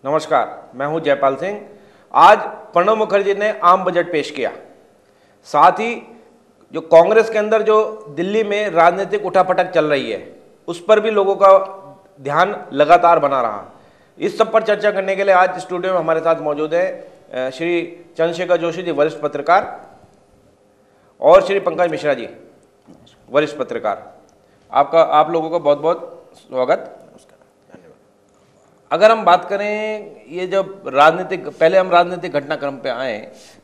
नमस्कार, मैं हूं जयपाल सिंह। आज प्रणब मुखर्जी ने आम बजट पेश किया। साथ ही जो कांग्रेस के अंदर जो दिल्ली में राजनीतिक उठापटक चल रही है उस पर भी लोगों का ध्यान लगातार बना रहा। इस सब पर चर्चा करने के लिए आज स्टूडियो में हमारे साथ मौजूद है श्री चंद्रशेखर जोशी जी, वरिष्ठ पत्रकार, और श्री पंकज मिश्रा जी, वरिष्ठ पत्रकार। आप लोगों का बहुत बहुत स्वागत। अगर हम बात करें ये जब पहले हम राजनीतिक घटनाक्रम पे आए,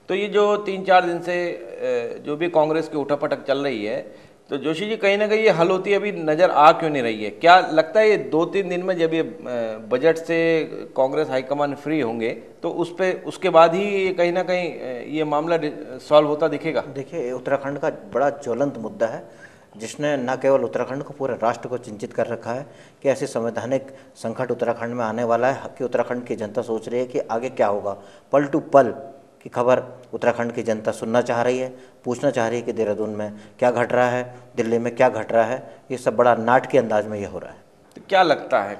तो ये जो 3-4 दिन से जो भी कांग्रेस की उठापटक चल रही है, तो जोशी जी कहीं ना कहीं ये हल होती अभी नज़र आ क्यों नहीं रही है? क्या लगता है ये 2-3 दिन में जब ये बजट से कांग्रेस हाईकमान फ्री होंगे तो उसके बाद ही ये कहीं ना कहीं ये मामला सॉल्व होता दिखेगा? देखिए, उत्तराखंड का बड़ा ज्वलंत मुद्दा है जिसने न केवल उत्तराखंड को, पूरे राष्ट्र को चिंतित कर रखा है कि ऐसे संवैधानिक संकट उत्तराखंड में आने वाला है कि उत्तराखंड की जनता सोच रही है कि आगे क्या होगा। पल टू पल की खबर उत्तराखंड की जनता सुनना चाह रही है, पूछना चाह रही है कि देहरादून में क्या घट रहा है, दिल्ली में क्या घट रहा है। ये सब बड़ा नाटकीय अंदाज में ये हो रहा है। तो क्या लगता है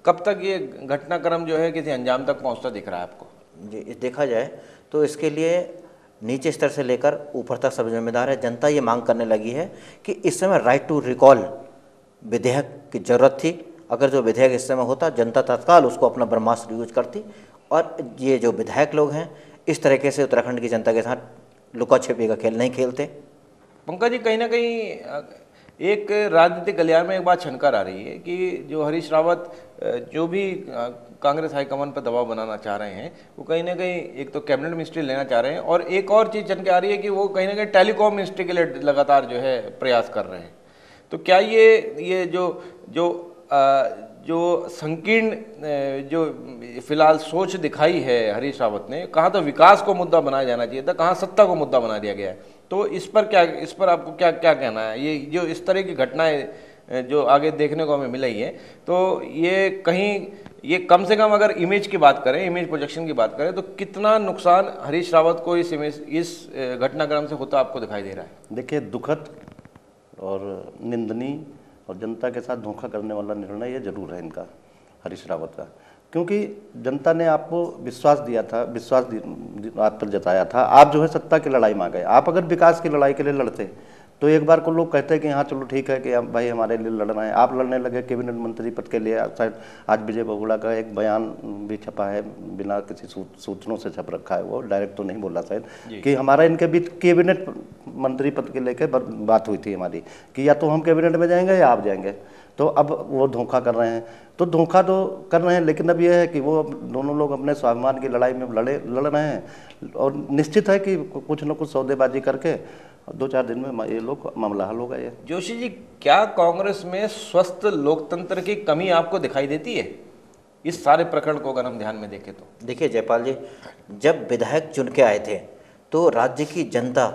कब तक ये घटनाक्रम जो है किसी अंजाम तक पहुँचता दिख रहा है आपको? जी, देखा जाए तो इसके लिए नीचे स्तर से लेकर ऊपर तक सब जिम्मेदार है। जनता ये मांग करने लगी है कि इस समय राइट टू रिकॉल विधेयक की ज़रूरत थी। अगर जो विधेयक इस समय होता, जनता तत्काल उसको अपना ब्रह्मास्त्र यूज करती। और ये जो विधायक लोग हैं इस तरीके से उत्तराखंड की जनता के साथ लुका छिपी का खेल नहीं खेलते। पंकज जी, कहीं ना कहीं एक राजनीतिक गलियार में एक बात छनकर आ रही है कि जो हरीश रावत जो भी कांग्रेस हाईकमान पर दबाव बनाना चाह रहे हैं, वो कहीं ना कहीं एक तो कैबिनेट मिनिस्ट्री लेना चाह रहे हैं, और एक और चीज़ छन के आ रही है कि वो कहीं ना कहीं टेलीकॉम मिनिस्ट्री के लिए लगातार जो है प्रयास कर रहे हैं। तो क्या ये जो संकीर्ण जो फिलहाल सोच दिखाई है हरीश रावत ने, कहाँ तो विकास को मुद्दा बनाया जाना चाहिए था, कहाँ सत्ता को मुद्दा बना दिया गया है। तो इस पर आपको क्या कहना है? ये जो इस तरह की घटनाएं जो आगे देखने को हमें मिली है, तो ये कम से कम अगर इमेज की बात करें, इमेज प्रोजेक्शन की बात करें, तो कितना नुकसान हरीश रावत को इस घटनाक्रम से होता आपको दिखाई दे रहा है? देखिए, दुखद और निंदनीय और जनता के साथ धोखा करने वाला निर्णय ये जरूर है इनका, हरीश रावत का। क्योंकि जनता ने आपको विश्वास दिया था, आप पर जताया था। आप जो है सत्ता की लड़ाई में आ गए। आप अगर विकास की लड़ाई के लिए लड़ते तो एक बार को लोग कहते हैं कि हाँ चलो ठीक है कि भाई हमारे लिए लड़ना है। आप लड़ने लगे कैबिनेट मंत्री पद के लिए। शायद आज विजय बहुगुणा का एक बयान भी छपा है, बिना किसी सूचनों से छप रखा है, वो डायरेक्ट तो नहीं बोला शायद, कि हमारा इनके बीच कैबिनेट मंत्री पद के लेकर बात हुई थी हमारी कि या तो हम कैबिनेट में जाएंगे या आप जाएंगे। तो अब वो धोखा कर रहे हैं, तो धोखा तो कर रहे हैं, लेकिन अब यह है कि वो दोनों लोग अपने स्वाभिमान की लड़ाई में लड़ रहे हैं। और निश्चित है कि कुछ न कुछ सौदेबाजी करके 2-4 दिन में ये लोग मामला हल होगा। ये जोशी जी, क्या कांग्रेस में स्वस्थ लोकतंत्र की कमी आपको दिखाई देती है इस सारे प्रकरण को अगर हम ध्यान में देखें तो? देखिए जयपाल जी, जब विधायक चुन के आए थे तो राज्य की जनता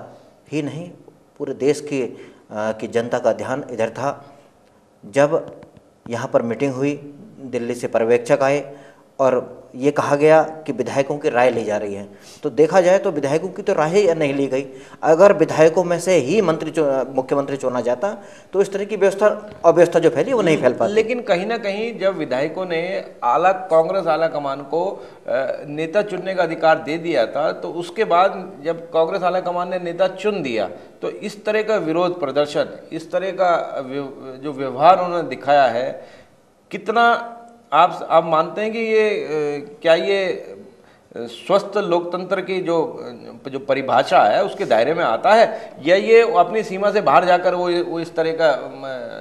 ही नहीं, पूरे देश की जनता का ध्यान इधर था। जब यहाँ पर मीटिंग हुई, दिल्ली से पर्यवेक्षक आए और ये कहा गया कि विधायकों की राय ली जा रही है, तो देखा जाए तो विधायकों की तो राय ही नहीं ली गई। अगर विधायकों में से ही मुख्यमंत्री चुना जाता तो इस तरह की अव्यवस्था जो फैली वो नहीं फैल पाती। लेकिन कहीं ना कहीं जब विधायकों ने कांग्रेस आला कमान को नेता चुनने का अधिकार दे दिया था, तो उसके बाद जब कांग्रेस आला कमान ने नेता चुन दिया तो इस तरह का विरोध प्रदर्शन, इस तरह का जो व्यवहार उन्होंने दिखाया है, कितना आप मानते हैं कि क्या ये स्वस्थ लोकतंत्र की जो परिभाषा है उसके दायरे में आता है, या ये अपनी सीमा से बाहर जाकर वो इस तरह का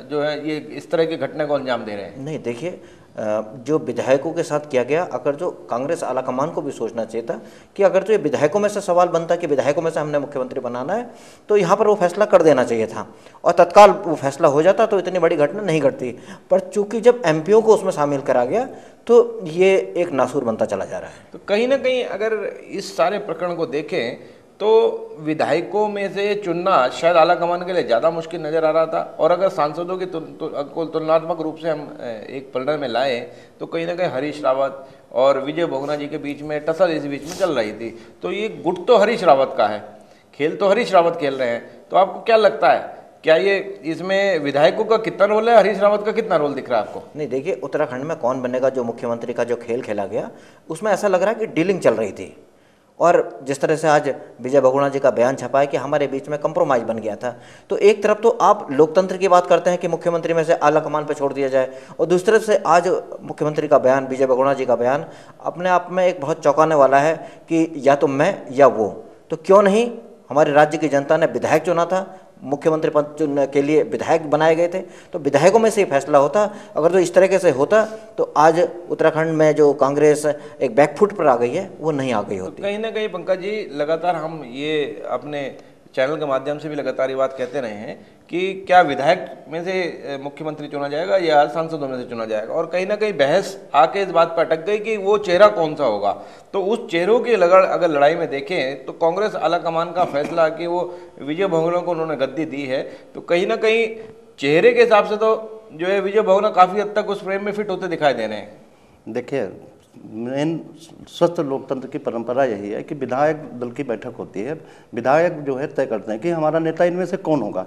जो है ये इस तरह की घटना को अंजाम दे रहे हैं? नहीं, देखिए, जो विधायकों के साथ किया गया, अगर जो कांग्रेस आलाकमान को भी सोचना चाहिए था कि अगर जो ये विधायकों में से सवाल बनता कि विधायकों में से हमने मुख्यमंत्री बनाना है, तो यहाँ पर वो फैसला कर देना चाहिए था और तत्काल वो फैसला हो जाता तो इतनी बड़ी घटना नहीं घटती। पर चूंकि जब एमपीओ को उसमें शामिल करा गया तो ये एक नासूर बनता चला जा रहा है। तो कहीं ना कहीं अगर इस सारे प्रकरण को देखें तो विधायकों में से चुनना शायद आला कमान के लिए ज़्यादा मुश्किल नज़र आ रहा था, और अगर सांसदों की तुलनात्मक रूप से हम एक परिणय में लाए तो कहीं ना कहीं हरीश रावत और विजय बहुगुणा जी के बीच में टसल इस बीच में चल रही थी। तो ये गुट तो हरीश रावत का है, खेल तो हरीश रावत खेल रहे हैं। तो आपको क्या लगता है क्या ये इसमें विधायकों का कितना रोल है, हरीश रावत का कितना रोल दिख रहा है आपको? नहीं देखिए, उत्तराखंड में कौन बनेगा जो मुख्यमंत्री का जो खेल खेला गया, उसमें ऐसा लग रहा है कि डीलिंग चल रही थी। और जिस तरह से आज विजय बहुगुणा जी का बयान छपा है कि हमारे बीच में कंप्रोमाइज़ बन गया था, तो एक तरफ तो आप लोकतंत्र की बात करते हैं कि मुख्यमंत्री में से आला कमान पर छोड़ दिया जाए, और दूसरी तरफ से आज मुख्यमंत्री का बयान, विजय बहुगुणा जी का बयान अपने आप में एक बहुत चौंकाने वाला है कि या तो मैं या वो। तो क्यों नहीं, हमारे राज्य की जनता ने विधायक चुना था, मुख्यमंत्री पद चुनने के लिए विधायक बनाए गए थे, तो विधायकों में से ही फैसला होता। अगर तो इस तरीके से होता तो आज उत्तराखंड में जो कांग्रेस एक बैकफुट पर आ गई है वो नहीं आ गई होती। तो कहीं ना कहीं पंकज जी, लगातार हम ये अपने चैनल के माध्यम से भी लगातार ये बात कहते रहे हैं कि क्या विधायक में से मुख्यमंत्री चुना जाएगा या सांसदों में से चुना जाएगा, और कहीं ना कहीं बहस आके इस बात पर अटक गई कि वो चेहरा कौन सा होगा। तो उस चेहरों की अगर लड़ाई में देखें तो कांग्रेस आलाकमान का फैसला कि वो विजय बहुगुणा को उन्होंने गद्दी दी है, तो कहीं ना कहीं चेहरे के हिसाब से तो जो है विजय बहुगुणा काफ़ी हद तक उस फ्रेम में फिट होते दिखाई दे रहे हैं। देखिए, मेन स्वस्थ लोकतंत्र की परंपरा यही है कि विधायक दल की बैठक होती है, विधायक जो है तय करते हैं कि हमारा नेता इनमें से कौन होगा।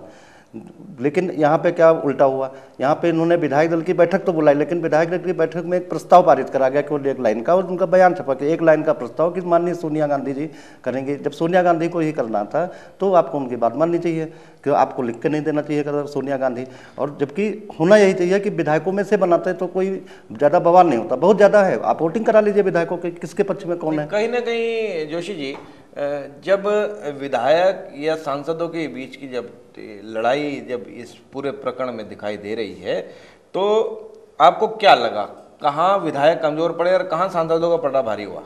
लेकिन यहाँ पे क्या उल्टा हुआ, यहाँ पे इन्होंने विधायक दल की बैठक तो बुलाई, लेकिन विधायक दल की बैठक में एक प्रस्ताव पारित करा गया केवल एक लाइन का, और उनका बयान छपा कि एक लाइन का प्रस्ताव कि माननीय सोनिया गांधी जी करेंगे। जब सोनिया गांधी को ही करना था तो आपको उनकी बात माननी चाहिए, कि आपको लिख के नहीं देना चाहिए कर सोनिया गांधी। और जबकि होना यही चाहिए कि विधायकों में से बनाते तो कोई ज़्यादा बवाल नहीं होता। बहुत ज़्यादा है, आप वोटिंग करा लीजिए विधायकों के, किसके पक्ष में कौन है। कहीं ना कहीं जोशी जी, जब विधायक या सांसदों के बीच की जब लड़ाई जब इस पूरे प्रकरण में दिखाई दे रही है, तो आपको क्या लगा, कहाँ विधायक कमजोर पड़े और कहाँ सांसदों का पलड़ा भारी हुआ?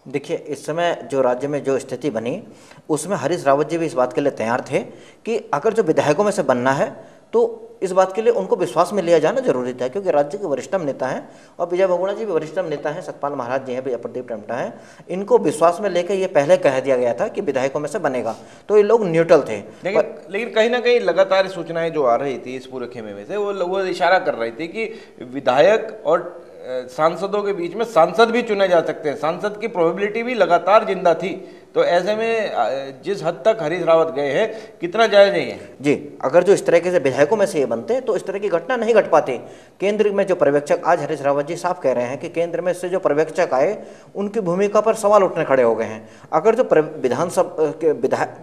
देखिए, इस समय जो राज्य में जो स्थिति बनी उसमें हरीश रावत जी भी इस बात के लिए तैयार थे कि अगर जो विधायकों में से बनना है तो इस बात के लिए उनको विश्वास में लिया जाना जरूरी था, क्योंकि राज्य के वरिष्ठतम नेता हैं और विजय बहुगुणा जी भी वरिष्ठतम नेता हैं, सतपाल महाराज जी हैं, भी प्रदीप टमटा हैं। इनको विश्वास में लेकर ये पहले कह दिया गया था कि विधायकों में से बनेगा, तो ये लोग न्यूट्रल थे। लेकिन कहीं ना कहीं लगातार सूचनाएं जो आ रही थी इस पूरे खेमे में से, वो इशारा कर रही थी कि विधायक और सांसदों के बीच में सांसद भी चुने जा सकते हैं, सांसद की प्रोबेबिलिटी भी लगातार जिंदा थी। तो ऐसे में जिस हद तक हरीश रावत गए हैं, कितना जायज नहीं है जी। अगर जो इस तरीके से विधायकों में से ये बनते तो इस तरह की घटना नहीं घट पाती। केंद्र में जो पर्यवेक्षक, आज हरीश रावत जी साफ कह रहे हैं कि केंद्र में से जो पर्यवेक्षक आए उनकी भूमिका पर सवाल उठने खड़े हो गए हैं। अगर जो विधानसभा के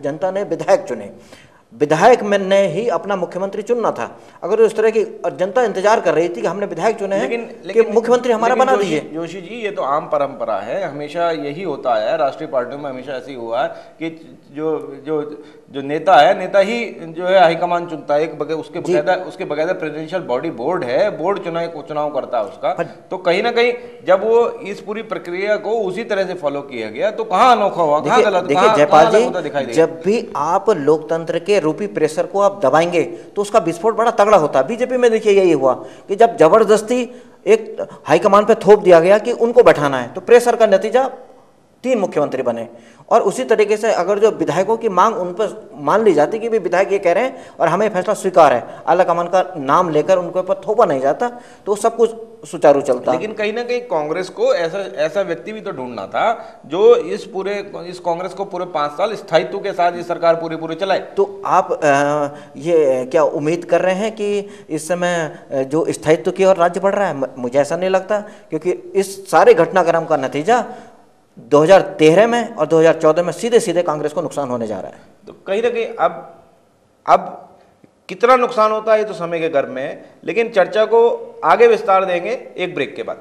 जनता ने विधायक चुने, विधायक में ने ही अपना मुख्यमंत्री चुनना था, अगर इस तरह की जनता इंतजार कर रही थी कि हमने विधायक चुने हैं कि मुख्यमंत्री हमारा बना दिए। जोशी जी, ये तो आम परंपरा है, हमेशा यही होता है, राष्ट्रीय पार्टियों में हमेशा ऐसे ही हुआ है कि जो नेता है, नेता ही जो है हाईकमान चुनता है। उसके बकायदा प्रेसिडेंशियल बॉडी बोर्ड है, बोर्ड चुनाव करता है उसका। तो कहीं ना कहीं जब वो इस पूरी प्रक्रिया को उसी तरह से फॉलो किया गया तो कहाँ अनोखा हुआ, कहाँ गलत, देखिए जयपाल जी, जब भी आप लोकतंत्र के रूपी प्रेशर को आप दबाएंगे तो उसका विस्फोट बड़ा तगड़ा होता है। बीजेपी में देखिए यही हुआ कि जब जबरदस्ती एक हाईकमान पे थोप दिया गया कि उनको बैठाना है, तो प्रेशर का नतीजा 3 मुख्यमंत्री बने। और उसी तरीके से अगर जो विधायकों की मांग उन पर मान ली जाती कि भी विधायक ये कह रहे हैं और हमें फैसला स्वीकार है, आलाकमान का नाम लेकर उनके ऊपर थोपा नहीं जाता, तो सब कुछ सुचारू चलता। लेकिन कहीं ना कहीं कांग्रेस को ऐसा व्यक्ति भी तो ढूंढना था जो इस कांग्रेस को पूरे 5 साल स्थायित्व के साथ ये सरकार पूरी चलाए। तो आप ये क्या उम्मीद कर रहे हैं कि इस समय जो स्थायित्व की ओर राज्य बढ़ रहा है? मुझे ऐसा नहीं लगता, क्योंकि इस सारे घटनाक्रम का नतीजा 2013 में और 2014 में सीधे कांग्रेस को नुकसान होने जा रहा है। तो कहीं ना कहीं अब कितना नुकसान होता है ये तो समय के गर्भ में है, लेकिन चर्चा को आगे विस्तार देंगे एक ब्रेक के बाद।